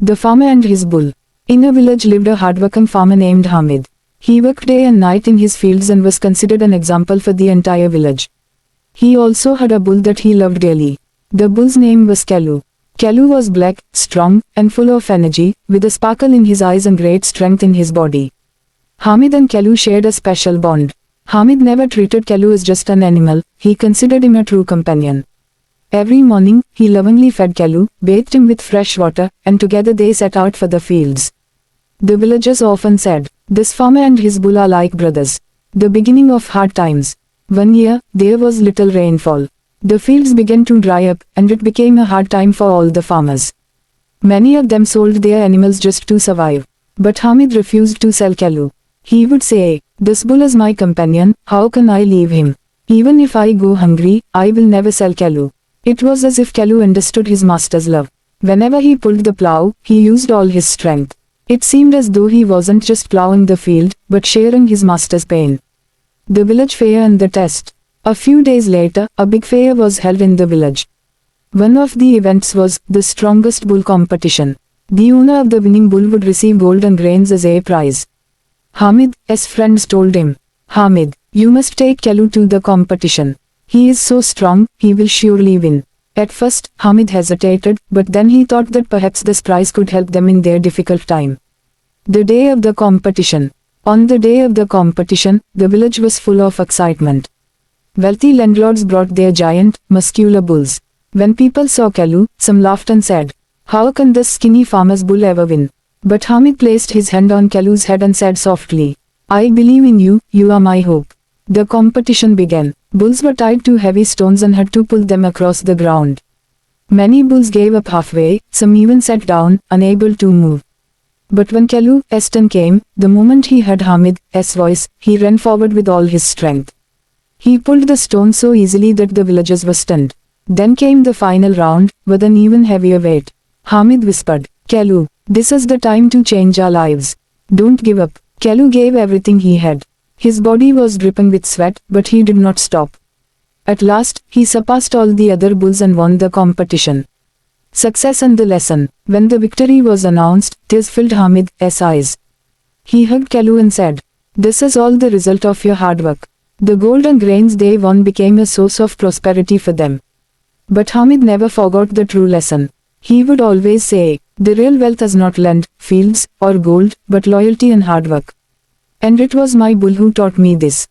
The Farmer and His Bull. In a village lived a hardworking farmer named Hamid. He worked day and night in his fields and was considered an example for the entire village. He also had a bull that he loved dearly. The bull's name was Kalu. Kalu was black, strong, and full of energy, with a sparkle in his eyes and great strength in his body. Hamid and Kalu shared a special bond. Hamid never treated Kalu as just an animal, he considered him a true companion. Every morning, he lovingly fed Kalu, bathed him with fresh water, and together they set out for the fields. The villagers often said, "This farmer and his bull are like brothers." The beginning of hard times. One year, there was little rainfall. The fields began to dry up, and it became a hard time for all the farmers. Many of them sold their animals just to survive. But Hamid refused to sell Kalu. He would say, "This bull is my companion, how can I leave him? Even if I go hungry, I will never sell Kalu." It was as if Kalu understood his master's love. Whenever he pulled the plow, he used all his strength. It seemed as though he wasn't just plowing the field, but sharing his master's pain. The village fair and the test. A few days later, a big fair was held in the village. One of the events was the strongest bull competition. The owner of the winning bull would receive golden grains as a prize. Hamid's friends told him, "Hamid, you must take Kalu to the competition. He is so strong, he will surely win." At first, Hamid hesitated, but then he thought that perhaps this prize could help them in their difficult time. The day of the competition. On the day of the competition, the village was full of excitement. Wealthy landlords brought their giant, muscular bulls. When people saw Kalu, some laughed and said, "How can this skinny farmer's bull ever win?" But Hamid placed his hand on Kalu's head and said softly, "I believe in you, you are my hope." The competition began. Bulls were tied to heavy stones and had to pull them across the ground. Many bulls gave up halfway, some even sat down, unable to move. But when Kalu's turn came, the moment he heard Hamid's voice, he ran forward with all his strength. He pulled the stone so easily that the villagers were stunned. Then came the final round, with an even heavier weight. Hamid whispered, "Kalu, this is the time to change our lives. Don't give up." Kalu gave everything he had. His body was dripping with sweat, but he did not stop. At last, he surpassed all the other bulls and won the competition. Success and the lesson. When the victory was announced, tears filled Hamid's eyes. He hugged Kalu and said, "This is all the result of your hard work." The golden grains they won became a source of prosperity for them. But Hamid never forgot the true lesson. He would always say, "The real wealth is not land, fields, or gold, but loyalty and hard work." And it was my bull who taught me this.